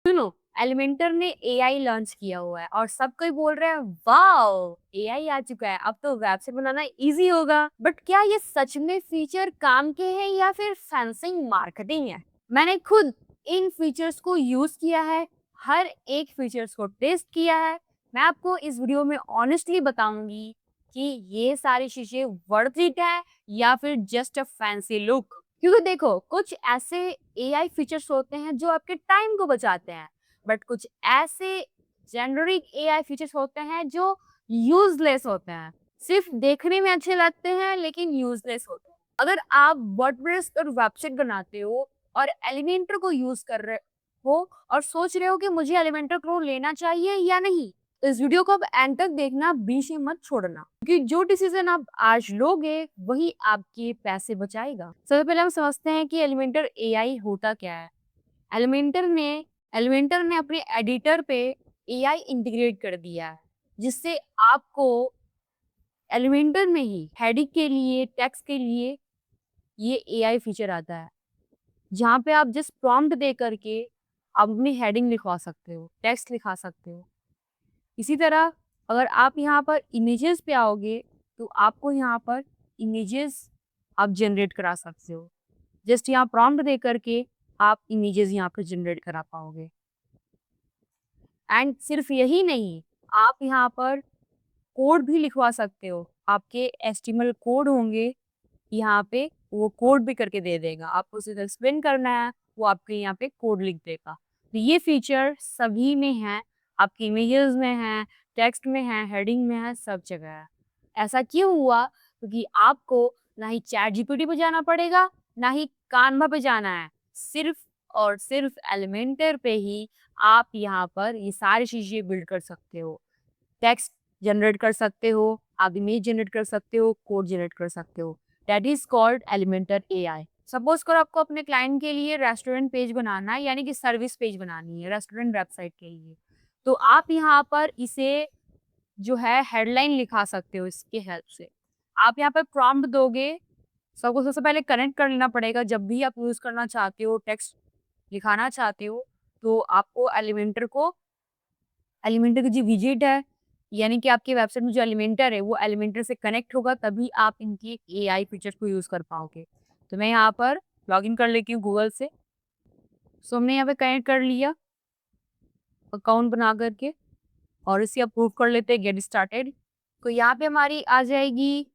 सुनो, एलिमेंटर ने AI launch किया हुआ है और सब कोई बोल रहे हैं वाओ एआई आ चुका है, अब तो वेबसाइट बनाना इजी होगा। बट क्या ये सच में फीचर काम के हैं या फिर फैंसी मार्केटिंग है? मैंने खुद इन फीचर्स को यूज किया है, हर एक फीचर्स को टेस्ट किया है। मैं आपको इस वीडियो में ऑनेस्टली बताऊंगी कि ये सारी चीजें वर्थ इट है या फिर जस्ट अ फैंसी लुक। क्योंकि देखो, कुछ ऐसे एआई फीचर्स होते हैं जो आपके टाइम को बचाते हैं, बट कुछ ऐसे जेनरिक एआई फीचर्स होते हैं जो यूजलेस होते हैं, सिर्फ देखने में अच्छे लगते हैं लेकिन यूजलेस होते हैं। अगर आप वर्डप्रेस पर वेबसाइट बनाते हो और एलिमेंटर को यूज कर रहे हो और सोच रहे हो कि मुझे एलिमेंटर प्रो लेना चाहिए या नहीं, तो इस वीडियो को अब एंड तक देखना, बीच में मत छोड़ना, क्योंकि जो डिसीजन आप आज लोगे वही आपके पैसे बचाएगा। सबसे पहले हम समझते हैं कि एलिमेंटर एआई होता क्या है। एलिमेंटर ने एलिमेंटर ने अपने एडिटर पे एआई इंटीग्रेट कर दिया है, जिससे आपको एलिमेंटर में ही हेडिंग के लिए, टेक्स्ट के लिए ये एआई फीचर आता है, जहाँ पे आप जिस प्रॉम्प्ट दे करके आप अपनी हेडिंग लिखवा सकते हो, टेक्स्ट लिखा सकते हो। इसी तरह अगर आप यहाँ पर इमेजेस पे आओगे तो आपको यहाँ पर इमेजेस आप जनरेट करा सकते हो। जस्ट यहाँ प्रॉम्प्ट दे करके आप इमेजेस यहाँ पर जनरेट करा पाओगे। एंड सिर्फ यही नहीं, आप यहाँ पर कोड भी लिखवा सकते हो। आपके एचटीएमएल कोड होंगे यहाँ पे, वो कोड भी करके दे देगा। आपको सिर्फ एक्सप्लेन करना है, वो आपके यहाँ पे कोड लिख देगा। तो ये फीचर सभी में है, आपकी इमेजेस में है, टेक्स्ट में है, हेडिंग में है, सब जगह है। ऐसा क्यों हुआ? क्योंकि आपको ना ही चैट जीपीटी पे जाना पड़ेगा, ना ही कान्वा पे जाना है। सिर्फ और सिर्फ एलिमेंटर पे ही आप यहाँ पर ये सारी चीजें बिल्ड कर सकते हो। टेक्स्ट जनरेट कर सकते हो, आप इमेज जनरेट कर सकते हो, कोड जनरेट कर सकते हो। That is called Elementor AI. Suppose करो आपको अपने क्लाइंट के लिए रेस्टोरेंट पेज बनाना है, यानी कि सर्विस पेज बनानी है रेस्टोरेंट वेबसाइट के लिए, तो आप यहाँ पर इसे जो है हेडलाइन लिखा सकते हो इसके हेल्प से। आप यहाँ पर प्रॉम्प्ट दोगे, सबको सबसे पहले कनेक्ट कर लेना पड़ेगा। जब भी आप यूज करना चाहते हो, टेक्स्ट लिखाना चाहते हो, तो आपको एलिमेंटर की जो विजिट है, यानी कि आपकी वेबसाइट में जो एलिमेंटर है वो एलिमेंटर से कनेक्ट होगा, तभी आप इनकी एआई फीचर को यूज कर पाओगे। तो मैं यहाँ पर लॉगिन कर लेती हूँ गूगल से। सो हमने यहाँ पे कनेक्ट कर लिया अकाउंट बना करके, और इसे अप्रूव कर लेते हैं, गेट स्टार्टेड। तो यहाँ पे हमारी आ जाएगी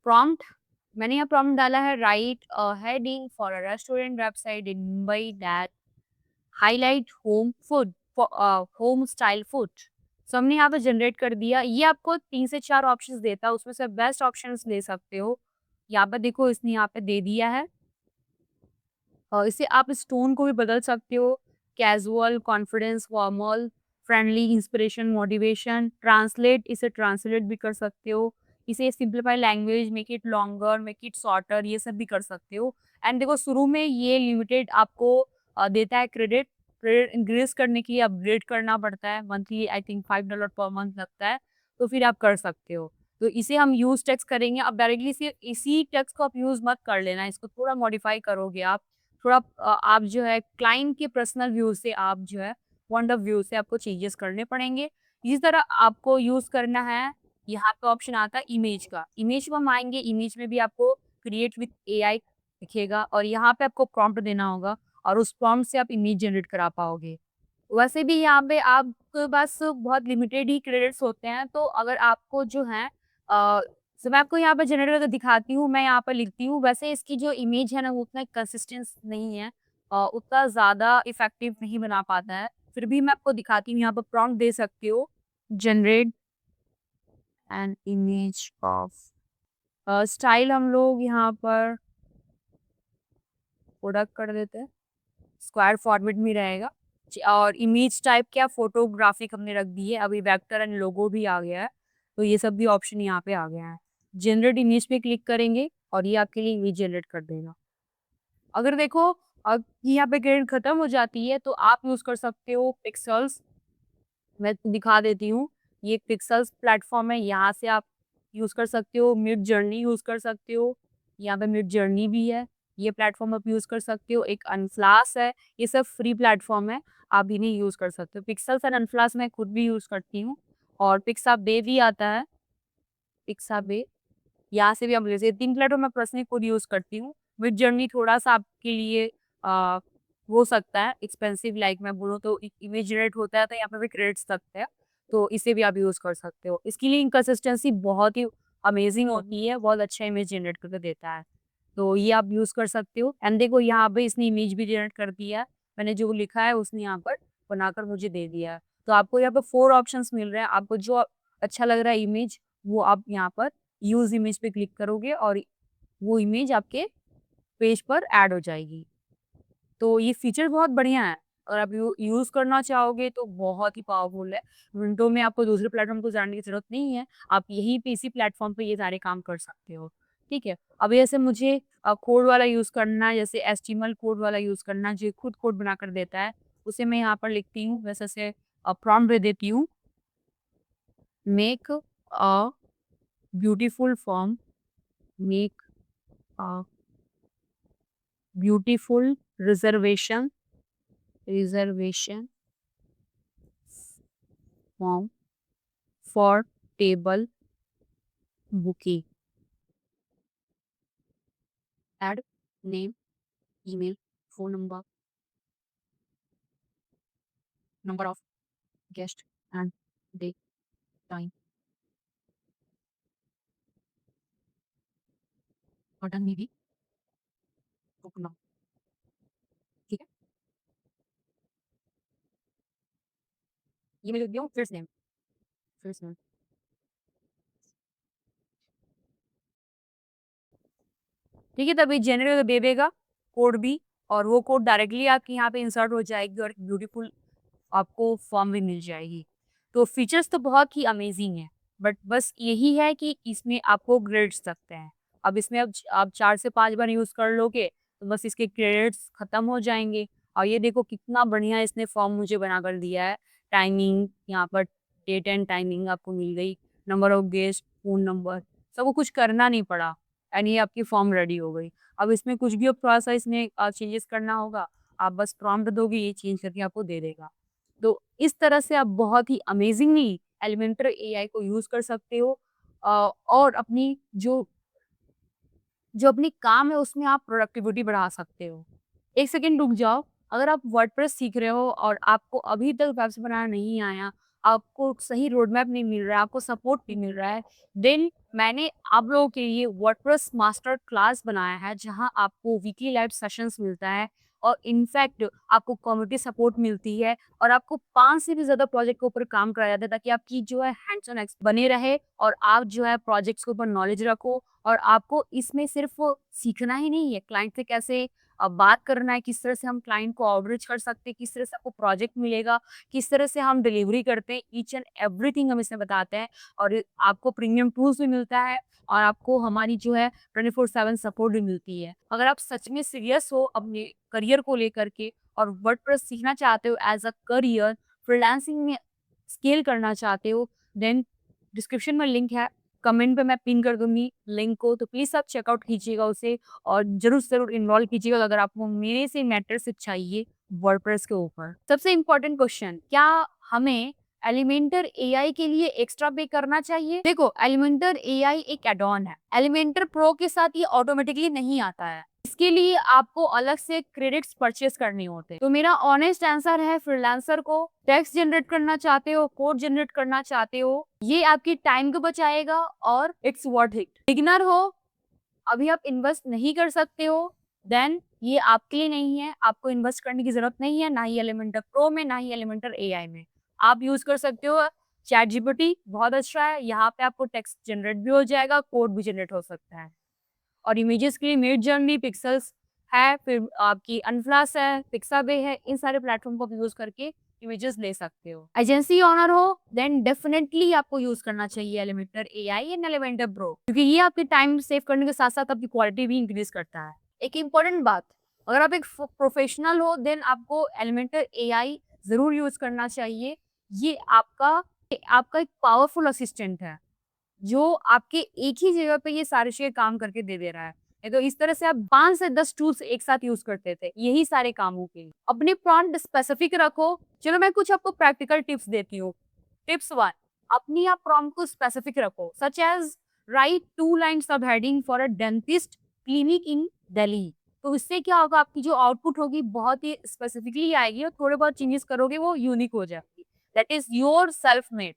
प्रॉम्प्ट। मैंने यहाँ प्रॉम्प्ट डाला है, write a heading for a restaurant website in Mumbai that highlight home style food. So हमने यहाँ पे जनरेट कर दिया। ये आपको 3 से 4 ऑप्शंस देता है, उसमें से बेस्ट ऑप्शंस ले सकते हो। यहाँ पे देखो, इसने यहाँ पे दे दिया है। और इसे आप इस टोन को भी बदल सकते हो, casual, confidence, formal, friendly, inspiration, motivation. इसे ट्रांसलेट भी कर सकते हो। इसे simplify language, make it longer, make it shorter, ये सब भी कर सकते हो। एंड देखो, शुरू में ये लिमिटेड आपको देता है क्रेडिट। क्रेडिट इंक्रीज करने के लिए अपग्रेड करना पड़ता है, monthly I think $5 per month लगता है, तो फिर आप कर सकते हो। तो इसे हम यूज टेक्स्ट करेंगे। अब डायरेक्टली इसी टेक्स्ट को आप यूज मत कर लेना, इसको थोड़ा मॉडिफाई करोगे आप। थोड़ा आप जो है क्लाइंट के पर्सनल व्यू से, आप जो है पॉइंट ऑफ व्यू से आपको चेंजेस करने पड़ेंगे। इसी तरह आपको यूज करना है, यहाँ पे ऑप्शन आता है इमेज का। इमेज में हम आएंगे, इमेज में भी आपको क्रिएट विथ एआई दिखेगा, और यहाँ पे आपको प्रॉम्प्ट देना होगा, और उस प्रॉम्प्ट से आप इमेज जनरेट करा पाओगे। वैसे भी यहाँ पे आपके पास बहुत लिमिटेड ही क्रेडिट्स होते हैं, तो अगर आपको जो है तो मैं आपको यहाँ पे जनरेट करके दिखाती हूँ। मैं यहाँ पर लिखती हूँ, वैसे इसकी जो इमेज है ना वो उतना कंसिस्टेंस नहीं है, उतना ज़्यादा इफेक्टिव नहीं बना पाता है। फिर भी मैं आपको दिखाती हूँ, यहाँ पर प्रॉम्प्ट दे सकती हो, generate an image of style. हम लोग यहाँ पर प्रोडक्ट कर देते हैं, स्क्वायर फॉर्मेट में रहेगा। और इमेज टाइप क्या, फोटोग्राफिक हमने रख दी है। अभी वेक्टर एंड लोगो भी आ गया है, तो ये सब भी ऑप्शन यहाँ पे आ गया है। जनरेट इमेज पे क्लिक करेंगे और ये आपके लिए इमेज जनरेट कर देगा। अगर देखो, अब यहाँ पे क्रेडिट खत्म हो जाती है तो आप यूज कर सकते हो पिक्सल्स। मैं दिखा देती हूँ, ये एक पिक्सल्स प्लेटफॉर्म है, यहाँ से आप यूज कर सकते हो। मिड जर्नी यूज कर सकते हो, यहाँ पे मिड जर्नी भी है। ये प्लेटफ़ॉर्म आप यूज़ कर सकते हो। एक अनफ्लास है, ये सब फ्री प्लेटफ़ॉर्म है, आप इन्हें यूज़ कर सकते हो। पिक्सेल्स एंड अनफ्लास मैं खुद भी यूज़ करती हूँ और पिक्साबे भी आता है, पिक्साबे, यहाँ से भी आप ले सकते 3 प्लेटफ़ॉर्म मैं पर्सनली खुद यूज़ करती हूँ। मिडजर्नी थोड़ा-सा आपके लिए अ, हो सकता है एक्सपेंसिव, लाइक मैं बोलूँ तो इमेज जनरेट होता है तो यहाँ पे भी क्रेडिट्स लगते हैं, तो इसे भी आप यूज़ कर सकते हो। इसकी लिंक कंसिस्टेंसी बहुत ही अमेज़िंग होती है, बहुत अच्छा इमेज जनरेट करके देता है। तो ये आप यूज़ कर सकते हो एंड देखो यहाँ पे इसने इमेज भी जनरेट कर दिया है। मैंने जो लिखा है उसने यहाँ पर बनाकर मुझे दे दिया है। तो आपको यहाँ पे 4 ऑप्शंस मिल रहे हैं, आपको जो अच्छा लग रहा है इमेज, वो आप यहाँ पर यूज़ इमेज पे क्लिक करोगे और वो इमेज आपके पेज पर ऐड हो जाएगी। तो ये फीचर बहुत बढ़िया है। अगर आप यूज़ करना चाहोगे तो बहुत ही पावरफुल है। विंडो में आपको दूसरे प्लेटफ़ॉर्म को जानने की ज़रूरत नहीं है। आप यहीं पे इसी प्लेटफ़ॉर्म पे ये सारे काम कर सकते हो। ठीक है? अब जैसे मुझे कोड वाला यूज़ करना है, जैसे एचटीएमएल कोड वाला यूज़ करना है, जो खुद कोड बनाकर देता है, उसे मैं यहाँ पर लिखती हूँ, वैसे से प्रॉम्प्ट दे देती हूँ, make a beautiful form, make a beautiful reservation reservation form for table booking, add name, email, phone number, number of guest and day, time, button में भी बुक नाउ। ठीक है? ये मैं लिख दिया हूँ फर्स्ट नेम। ठीक है, तभी जनरेट दे देगा कोड भी और वो कोड डायरेक्टली आपके यहाँ पे इंसर्ट हो जाएगी और ब्यूटीफुल आपको फॉर्म भी मिल जाएगी। तो फीचर्स तो बहुत ही अमेज़िंग है, बट बस यही है कि इसमें आपको ग्रेड्स लगते हैं। अब इसमें अब आप 4 से 5 बार यूज़ कर लोगे, तो बस इसके क्रेडिट्स खत्म हो जाएँगे। और ये देखो कितना बढ़िया इसने फॉर्म मुझे बनाकर दिया है। टाइमिंग यहाँ पर डेट एंड टाइमिंग आपको मिल गई, number of guest, phone number, सबको कुछ करना नहीं पड़ा एंड ये आपकी फॉर्म रेडी हो गई। अब इसमें कुछ भी अब थोड़ा-सा इसमें चेंजेस करना होगा, आप बस प्रॉम्प्ट दोगे, ये चेंज करके आपको दे देगा। तो इस तरह से आप बहुत ही अमेजिंगली एलिमेंटर एआई को यूज़ कर सकते हो और अपनी जो जो अपनी काम है उसमें आप प्रोडक्टिविटी बढ़ा सकते हो। 1 सेकंड रुक जाओ, अगर आप वर्डप्रेस सीख रहे हो और आपको अभी तक वेबसाइट बनाना नहीं आया, आपको सही रोड मैप नहीं मिल रहा है, आपको सपोर्ट नहीं मिल रहा है, देन मैंने आप लोगों के लिए वर्डप्रेस मास्टर क्लास बनाया है, जहाँ आपको वीकली लाइव सेशंस मिलता है और इनफैक्ट आपको कम्युनिटी सपोर्ट मिलती है और आपको 5 से भी ज़्यादा प्रोजेक्ट के ऊपर काम कराया जाता है ताकि आपकी जो है हैंड्स ऑन एक्स बने रहे और आप जो है प्रोजेक्ट्स के ऊपर नॉलेज रखो और आपको इसमें सिर्फ सीखना ही नहीं है, क्लाइंट से कैसे बात करना है, किस तरह से हम क्लाइंट को आउटरीच कर सकते हैं, किस तरह से आपको प्रोजेक्ट मिलेगा, किस तरह से हम डिलीवरी करते हैं, ईच एंड एवरीथिंग हम इसमें बताते हैं और आपको प्रीमियम टूल्स भी मिलता है और आपको हमारी जो है 24/7 सपोर्ट भी मिलती है। अगर आप सच में सीरियस हो अपने करियर को लेकर के और वर्डप्रेस सीखना चाहते हो एज़ अ करियर, फ्रीलांसिंग में स्केल करना चाहते हो, देन डिस्क्रिप्शन में लिंक है, कमेंट पे मैं पिन कर दूँगी लिंक को, तो प्लीज़ आप चेकआउट कीजिएगा उसे और ज़रूर से ज़रूर इन्वॉल्व कीजिएगा अगर आपको मेरे से मेंटरशिप चाहिए वर्डप्रेस के ऊपर। सबसे इम्पोर्टेंट क्वेश्चन, क्या हमें एलिमेंटर एआई के लिए एक्स्ट्रा पे करना चाहिए? देखो, एलिमेंटर एआई एक ऐड ऑन है। एलिमेंटर प्रो के साथ ये ऑटोमेटिकली नहीं आता है। इसके लिए आपको अलग से क्रेडिट्स परचेज करने होते हैं। तो मेरा ऑनेस्ट आंसर है, फ्रीलांसर को टेक्स्ट जनरेट करना चाहते हो, कोड जनरेट करना चाहते हो, ये आपकी टाइम को बचाएगा और इट्स वर्थ इट। बिगिनर हो, अभी आप इन्वेस्ट नहीं कर सकते हो, देन ये आपके लिए नहीं है, आपको इन्वेस्ट करने की ज़रूरत नहीं है, ना ही एलिमेंटर प्रो में, ना ही एलिमेंटर एआई में। आप यूज़ कर सकते हो चैट जीपीटी, बहुत अच्छा है, यहाँ पे आपको टेक्स्ट जनरेट भी हो जाएगा, कोड भी जनरेट हो सकता है। और इमेजेस के लिए मिडजर्नी, पिक्सेल्स है, फिर आपकी अनफ्लास है, पिक्साबे है, इन सारे प्लेटफ़ॉर्म को आप यूज़ करके इमेजेस ले सकते हो। एजेंसी ओनर हो, देन डेफिनिटली आपको यूज़ करना चाहिए Elementor AI and Elementor pro, क्योंकि ये आपके टाइम सेव करने के साथ-साथ आपकी क्वालिटी भी इंक्रीज़ करता है। एक इम्पोर्टेंट बात, अगर आप एक प्रोफेशनल हो, देन आपको एलिमेंटर एआई ज़रूर यूज़ करना चाहिए। ये आपका एक पावरफुल असिस्टेंट है। जो आपके एक ही जगह पे ये सारी चीज़ें काम करके दे दे रहा है। तो इस तरह से आप 5 से 10 टूल्स एक साथ यूज करते थे यही सारे कामों के लिए। अपने प्रॉम्प्ट स्पेसिफिक रखो। चलो मैं कुछ आपको प्रैक्टिकल टिप्स देती हूँ। टिप्स 1, अपनी आप प्रॉम्प्ट को स्पेसिफिक रखो, such as write 2 lines of heading for a dentist clinic in Delhi. तो इससे क्या होगा, आपकी जो आउटपुट होगी बहुत ही स्पेसिफिकली आएगी और थोड़े बहुत चेंजेस करोगे वो यूनिक हो जाएगी। That is your self made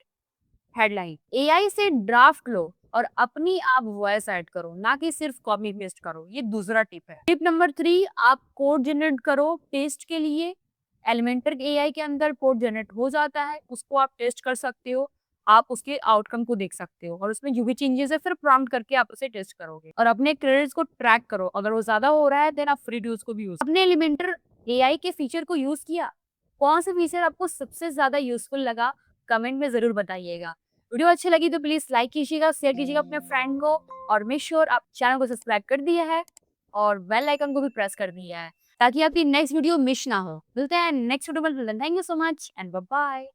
headline. AI से ड्राफ्ट लो और अपनी आप वॉइस ऐड करो, ना कि सिर्फ कॉपी पेस्ट करो। ये दूसरा टिप है। टिप नंबर 3, आप कोड जनरेट करो टेस्ट के लिए। एलिमेंटर एआई के अंदर कोड जनरेट हो जाता है, उसको आप टेस्ट कर सकते हो। आप उसके आउटकम को देख सकते हो और उसमें जो भी चेंजेस है फिर प्रॉम्प्ट करके आप उसे टेस्ट करोगे और अपने क्रेडिट्स को ट्रैक करो। अगर वो ज्यादा हो रहा है देन आप फ्री टूल्स को भी यूज। अपने एलिमेंटर एआई के फीचर को यूज किया, कौन सा फीचर आपको सबसे ज्यादा यूजफुल लगा कमेंट में जरूर बताइएगा। वीडियो अच्छी लगी तो प्लीज लाइक कीजिएगा, शेयर कीजिएगा अपने फ्रेंड को और मेक श्योर आप चैनल को सब्सक्राइब कर दिया है और बेल आइकन को भी प्रेस कर दिया है ताकि आपकी नेक्स्ट वीडियो मिस ना हो। मिलते हैं नेक्स्ट वीडियो में। Thank you so much and bye bye.